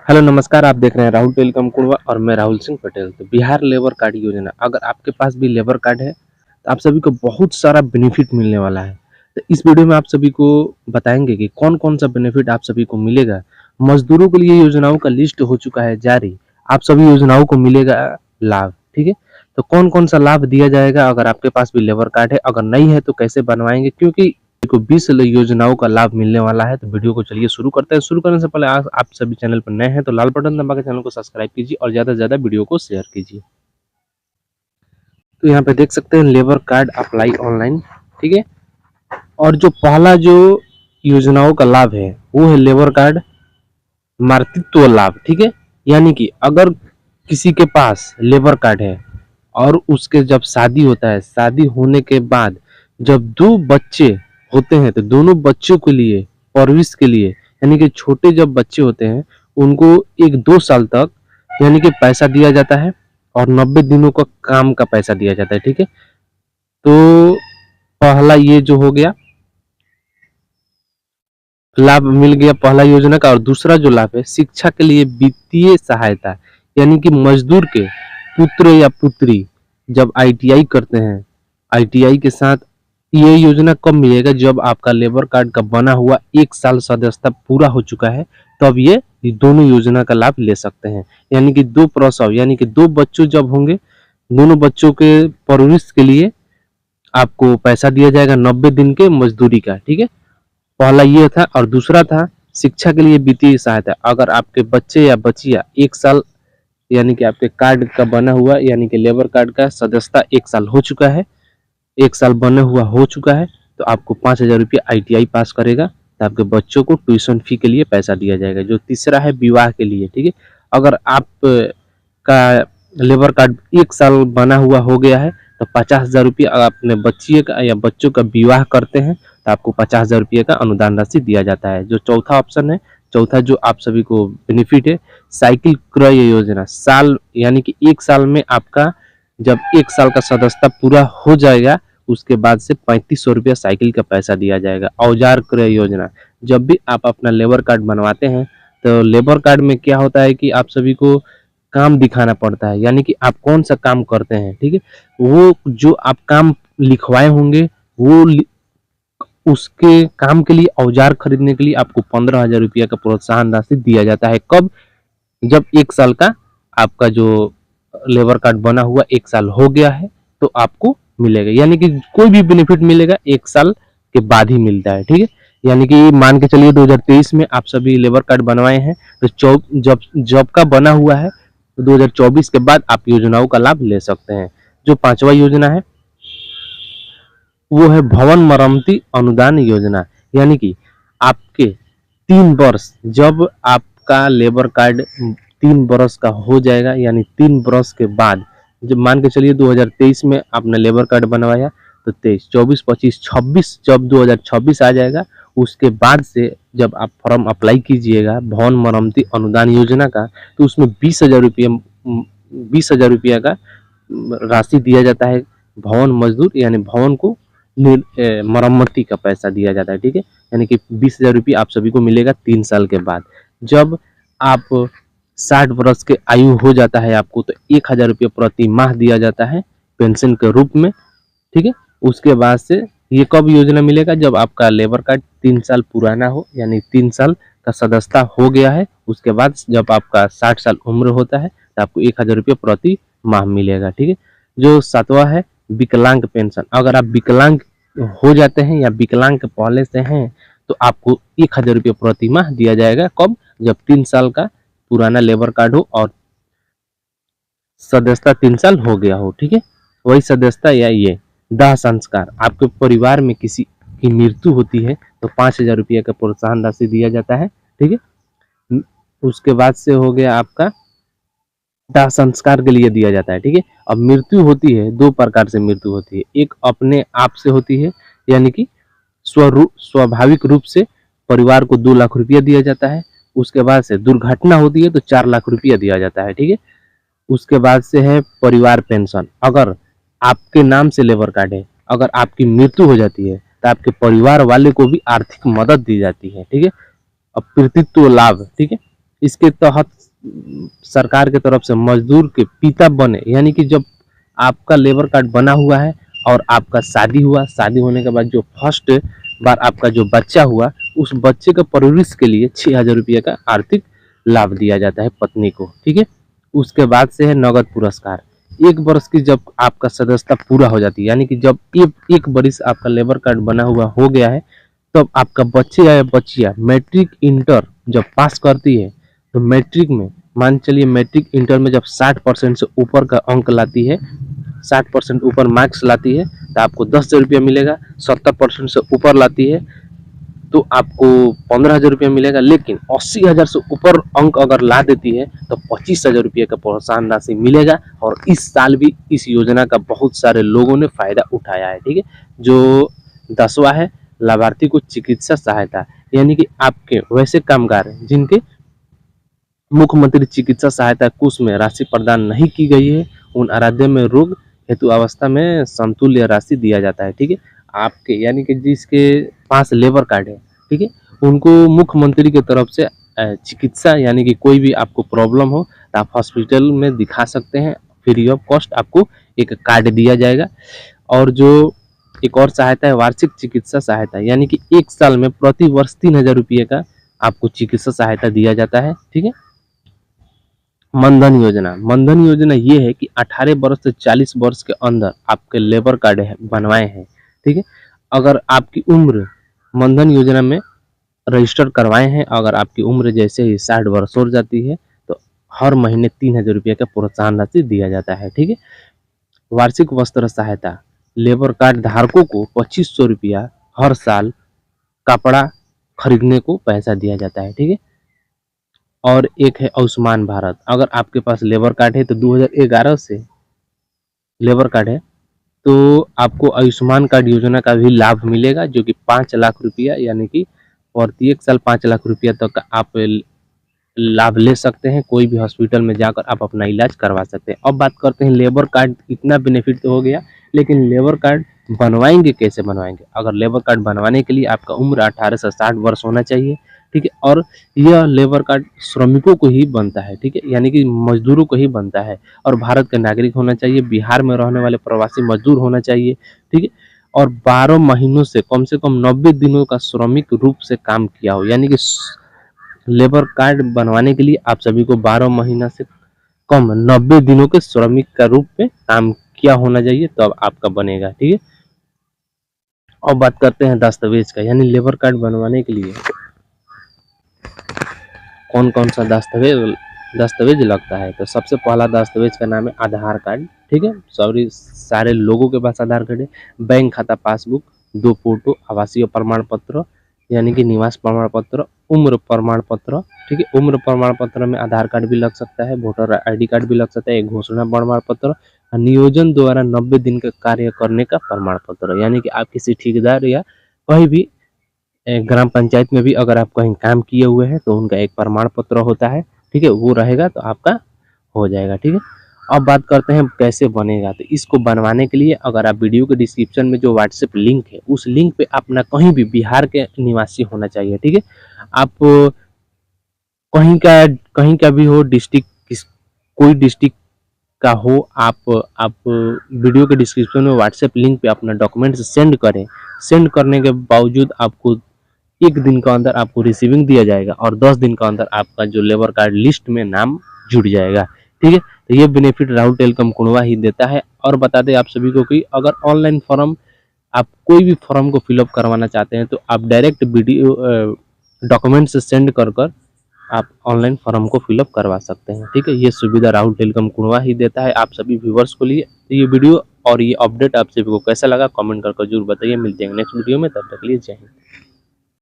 Hello नमस्कार, आप देख रहे हैं राहुल टेलीकॉम कुड़वा और मैं राहुल सिंह पटेल। तो बिहार लेबर कार्ड योजना, अगर आपके पास भी लेबर कार्ड है तो आप सभी को बहुत सारा बेनिफिट मिलने वाला है। तो इस वीडियो में आप सभी को बताएंगे कि कौन कौन सा बेनिफिट आप सभी को मिलेगा। मजदूरों के लिए योजनाओं का लिस्ट हो चुका है जारी, आप सभी योजनाओं को मिलेगा लाभ। ठीक है, तो कौन कौन सा लाभ दिया जाएगा अगर आपके पास भी लेबर कार्ड है, अगर नहीं है तो कैसे बनवाएंगे, क्योंकि को 20 योजनाओं का लाभ मिलने वाला है। तो वीडियो को चलिए शुरू करते हैं। शुरू करने से पहले आप सभी चैनल पर नए हैं तो लाल बटन दबा के चैनल को सब्सक्राइब कीजिए और ज़्यादा से ज़्यादा वीडियो को शेयर कीजिए। तो यहाँ पे देख सकते हैं लेबर कार्ड अप्लाई ऑनलाइन। ठीक है, और जो पहला जो योजनाओं का लाभ है वो है लेबर कार्ड मातृत्व लाभ। ठीक है, यानी कि अगर किसी के पास लेबर कार्ड है और उसके जब शादी होता है, शादी होने के बाद जब दो बच्चे होते हैं तो दोनों बच्चों के लिए परवरिश के लिए, यानी कि छोटे जब बच्चे होते हैं उनको 1-2 साल तक यानी कि पैसा दिया जाता है और 90 दिनों का काम का पैसा दिया जाता है। ठीक है, तो पहला ये जो हो गया लाभ मिल गया पहला योजना का। और दूसरा जो लाभ है शिक्षा के लिए वित्तीय सहायता, यानी कि मजदूर के पुत्र या पुत्री जब आईटीआई करते हैं, आईटीआई के साथ ये योजना कब मिलेगा, जब आपका लेबर कार्ड का बना हुआ 1 साल सदस्यता पूरा हो चुका है, तब ये दोनों योजना का लाभ ले सकते हैं। यानी कि दो प्रसव यानी कि दो बच्चों जब होंगे, दोनों बच्चों के परवरिश के लिए आपको पैसा दिया जाएगा 90 दिन के मजदूरी का। ठीक है, पहला ये था। और दूसरा था शिक्षा के लिए वित्तीय सहायता, अगर आपके बच्चे या बचिया 1 साल यानी कि आपके कार्ड का बना हुआ यानी कि लेबर कार्ड का सदस्यता 1 साल हो चुका है, 1 साल बना हुआ हो चुका है, तो आपको 5,000 रुपये आईटीआई पास करेगा तो आपके बच्चों को ट्यूशन फी के लिए पैसा दिया जाएगा। जो तीसरा है विवाह के लिए। ठीक है, अगर आप का लेबर कार्ड 1 साल बना हुआ हो गया है तो 50,000 रुपये अपने बच्चे का या बच्चों का विवाह करते हैं तो आपको 50,000 रुपये का अनुदान राशि दिया जाता है। जो चौथा ऑप्शन है, चौथा जो आप सभी को बेनिफिट है साइकिल क्रय योजना, साल यानी कि 1 साल में आपका जब 1 साल का सदस्यता पूरा हो जाएगा उसके बाद से 3500 रुपया साइकिल का पैसा दिया जाएगा। औजार क्रय योजना, जब भी आप अपना लेबर कार्ड बनवाते हैं तो लेबर कार्ड में क्या होता है कि आप सभी को काम दिखाना पड़ता है, यानी कि आप कौन सा काम करते हैं। ठीक है, वो जो आप काम लिखवाए होंगे वो उसके काम के लिए औजार खरीदने के लिए आपको 15,000 रुपया का प्रोत्साहन राशि दिया जाता है। कब, जब 1 साल का आपका जो लेबर कार्ड बना हुआ 1 साल हो गया है तो आपको मिलेगा, यानी कि कोई भी बेनिफिट मिलेगा 1 साल के बाद ही मिलता है। ठीक है, यानी कि मान के चलिए 2023 में आप सभी लेबर कार्ड बनवाए हैं तो जब जब का बना हुआ है तो 2024 के बाद आप योजनाओं का लाभ ले सकते हैं। जो पांचवा योजना है वो है भवन मरम्मती अनुदान योजना, यानी कि आपके 3 वर्ष जब आपका लेबर कार्ड 3 वर्ष का हो जाएगा, यानी 3 वर्ष के बाद जब मान के चलिए 2023 में आपने लेबर कार्ड बनवाया तो 23, 24, 25, 26 जब 2026 आ जाएगा उसके बाद से जब आप फॉर्म अप्लाई कीजिएगा भवन मरम्मती अनुदान योजना का तो उसमें 20,000 रुपया का राशि दिया जाता है। भवन मजदूर यानी भवन को मरम्मती का पैसा दिया जाता है। ठीक है, यानी कि 20,000 रुपये आप सभी को मिलेगा 3 साल के बाद। जब आप 60 वर्ष के आयु हो जाता है आपको तो 1,000 रुपये प्रति माह दिया जाता है पेंशन के रूप में। ठीक है, उसके बाद से ये कब योजना मिलेगा, जब आपका लेबर कार्ड 3 साल पुराना हो, यानी 3 साल का सदस्यता हो गया है, उसके बाद जब आपका 60 साल उम्र होता है तो आपको 1,000 रुपये प्रति माह मिलेगा। ठीक है, जो सातवां है विकलांग पेंशन, अगर आप विकलांग हो जाते हैं या विकलांग पहले से हैं तो आपको 1,000 रुपये प्रति माह दिया जाएगा। कब, जब 3 साल का पुराना लेबर कार्ड हो और सदस्यता 3 साल हो गया हो। ठीक है, वही सदस्यता या ये दाह संस्कार, आपके परिवार में किसी की मृत्यु होती है तो 5,000 रुपये का प्रोत्साहन राशि दिया जाता है। ठीक है, उसके बाद से हो गया आपका दाह संस्कार के लिए दिया जाता है। ठीक है, अब मृत्यु होती है, 2 प्रकार से मृत्यु होती है। एक अपने आप से होती है, यानी कि स्वाभाविक रूप से परिवार को 2 लाख रुपया दिया जाता है। उसके बाद से दुर्घटना होती है तो 4 लाख रुपया दिया जाता है। ठीक है, उसके बाद से है परिवार पेंशन, अगर आपके नाम से लेबर कार्ड है, अगर आपकी मृत्यु हो जाती है तो आपके परिवार वाले को भी आर्थिक मदद दी जाती है। ठीक है, अब पितृत्व लाभ, ठीक है, इसके तहत सरकार के तरफ से मजदूर के पिता बने, यानी कि जब आपका लेबर कार्ड बना हुआ है और आपका शादी हुआ, शादी होने के बाद जो फर्स्ट बार आपका जो बच्चा हुआ, उस बच्चे के परवरिश के लिए 6,000 रुपये का आर्थिक लाभ दिया जाता है पत्नी को। ठीक है, उसके बाद से है नगद पुरस्कार। 1 वर्ष की जब आपका सदस्यता पूरा हो जाती है, यानी कि जब एक वर्ष आपका लेबर कार्ड बना हुआ हो गया है, तब आपका बच्चे या बच्चियाँ मैट्रिक इंटर जब पास करती है, तो मैट्रिक में मान चलिए मैट्रिक इंटर में जब 60% से ऊपर का अंक लाती है, 60% ऊपर मार्क्स लाती है, तो आपको 10,000 रुपया मिलेगा। 70% से ऊपर लाती है तो आपको 15,000 रुपया मिलेगा। लेकिन 80,000 से ऊपर अंक अगर ला देती है तो 25,000 रुपये का प्रोत्साहन राशि मिलेगा। और इस साल भी इस योजना का बहुत सारे लोगों ने फायदा उठाया है। ठीक है, जो 10वां है लाभार्थी को चिकित्सा सहायता, यानी कि आपके वैसे कामगार जिनके मुख्यमंत्री चिकित्सा सहायता कोष में राशि प्रदान नहीं की गई है, उन आराध्य में रोग हेतु अवस्था में समतुल्य राशि दिया जाता है। ठीक है, आपके यानी कि जिसके पास लेबर कार्ड है, ठीक है, उनको मुख्यमंत्री की तरफ से चिकित्सा यानी कि कोई भी आपको प्रॉब्लम हो तो आप हॉस्पिटल में दिखा सकते हैं, फ्री ऑफ कॉस्ट आपको एक कार्ड दिया जाएगा। और जो एक और सहायता है वार्षिक चिकित्सा सहायता, यानी कि 1 साल में प्रति वर्ष 3,000 रुपये का आपको चिकित्सा सहायता दिया जाता है। ठीक है, मनधन योजना, मनधन योजना ये है कि 18 वर्ष से 40 वर्ष के अंदर आपके लेबर कार्ड बनवाए हैं, ठीक है, अगर आपकी उम्र मनधन योजना में रजिस्टर करवाए हैं, अगर आपकी उम्र जैसे ही 60 वर्ष हो जाती है तो हर महीने 3,000 रुपये का प्रोत्साहन राशि दिया जाता है। ठीक है, वार्षिक वस्त्र सहायता, लेबर कार्ड धारकों को 2,500 रुपया हर साल कपड़ा खरीदने को पैसा दिया जाता है। ठीक है, और एक है आयुष्मान भारत, अगर आपके पास लेबर कार्ड है तो 2011 से लेबर कार्ड है तो आपको आयुष्मान कार्ड योजना का भी लाभ मिलेगा, जो कि 5 लाख रुपया यानी कि प्रत्येक साल 5 लाख रुपया तक का आप लाभ ले सकते हैं। कोई भी हॉस्पिटल में जाकर आप अपना इलाज करवा सकते हैं। अब बात करते हैं लेबर कार्ड, इतना बेनिफिट तो हो गया, लेकिन लेबर कार्ड बनवाएंगे कैसे बनवाएंगे? अगर लेबर कार्ड बनवाने के लिए आपका उम्र 18 से 60 वर्ष होना चाहिए, ठीक है, और यह लेबर कार्ड श्रमिकों को ही बनता है, ठीक है, यानी कि मजदूरों को ही बनता है, और भारत का नागरिक होना चाहिए, बिहार में रहने वाले प्रवासी मजदूर होना चाहिए, ठीक है, और 12 महीनों से कम 90 दिनों का श्रमिक रूप से काम किया हो, यानी कि लेबर कार्ड बनवाने के लिए आप सभी को 12 महीना से कम 90 दिनों के श्रमिक का रूप में काम किया होना चाहिए, तो अब आपका बनेगा। ठीक है, और बात करते हैं दस्तावेज का, यानी लेबर कार्ड बनवाने के लिए कौन कौन सा दस्तावेज लगता है। तो सबसे पहला दस्तावेज का नाम है आधार कार्ड। ठीक है, सारे लोगों के पास आधार कार्ड है। बैंक खाता पासबुक, 2 फोटो, आवासीय प्रमाण पत्र यानी कि निवास प्रमाण पत्र, उम्र प्रमाण पत्र, ठीक है, उम्र प्रमाण पत्र में आधार कार्ड भी लग सकता है, वोटर ID कार्ड भी लग सकता है, एक घोषणा प्रमाण पत्र, नियोजन द्वारा 90 दिन का कार्य करने का प्रमाण पत्र, यानी कि आप किसी ठेकेदार या कहीं भी ग्राम पंचायत में भी अगर आप कहीं काम किए हुए हैं तो उनका एक प्रमाण पत्र होता है, ठीक है, वो रहेगा तो आपका हो जाएगा। ठीक है, अब बात करते हैं कैसे बनेगा। तो इसको बनवाने के लिए अगर आप वीडियो के डिस्क्रिप्शन में जो व्हाट्सएप लिंक है उस लिंक पे अपना कहीं भी बिहार के निवासी होना चाहिए। ठीक है, आप कहीं का भी हो, डिस्ट्रिक्ट कोई डिस्ट्रिक्ट का हो, आप वीडियो के डिस्क्रिप्शन में व्हाट्सएप लिंक पे अपना डॉक्यूमेंट्स सेंड करें। सेंड करने के बावजूद आपको 1 दिन का अंदर आपको रिसीविंग दिया जाएगा और 10 दिन का अंदर आपका जो लेबर कार्ड लिस्ट में नाम जुड़ जाएगा। ठीक है, तो ये बेनिफिट राहुल टेलीकॉम कुंडवा ही देता है। और बता दें आप सभी को कि अगर ऑनलाइन फॉर्म आप कोई भी फॉर्म को फिलअप करवाना चाहते हैं तो आप डायरेक्ट वीडियो डॉक्यूमेंट से सेंड कर आप ऑनलाइन फॉर्म को फिलअप करवा सकते हैं। ठीक है, ये सुविधा राहुल टेलीकॉम कुंडवा ही देता है आप सभी व्यूवर्स को लिए। तो ये वीडियो और ये अपडेट आप सभी को कैसा लगा कमेंट करके जरूर बताइए। मिलते हैं नेक्स्ट वीडियो में, तब तक के लिए जय हिंद।